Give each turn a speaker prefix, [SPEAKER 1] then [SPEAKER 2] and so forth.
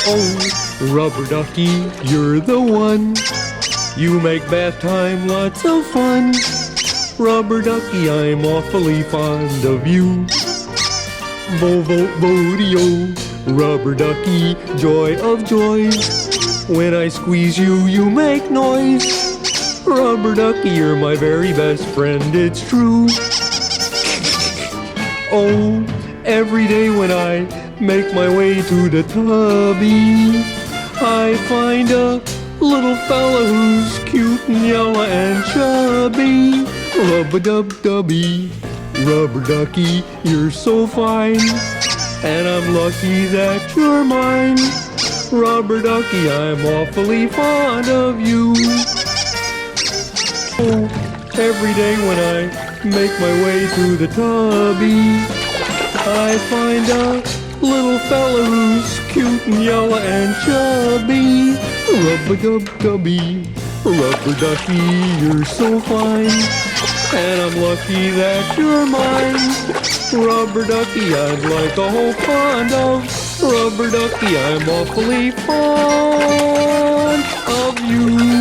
[SPEAKER 1] Oh, rubber ducky, you're the one. You make bath time lots of fun. Rubber ducky, I'm awfully fond of you. Bo-bo-bo-dee-o, rubber ducky, joy of joys. When I squeeze you, you make noise. Rubber ducky, you're my very best friend, it's true. Oh, every day when I make my way to the tubby, I find a little fella who's cute and yellow and chubby. Rub-a-dub-dubby, rubber ducky, you're so fine, and I'm lucky that you're mine. Rubber ducky, I'm awfully fond of you. Oh, every day when I make my way to the tubby, I find a little fella who's cute and yellow and chubby. Rub-a-dub-dubby, rubber ducky, you're so fine, and I'm lucky that you're mine. Rubber ducky, I'd like a whole pond of. Rubber ducky, I'm awfully fond of you.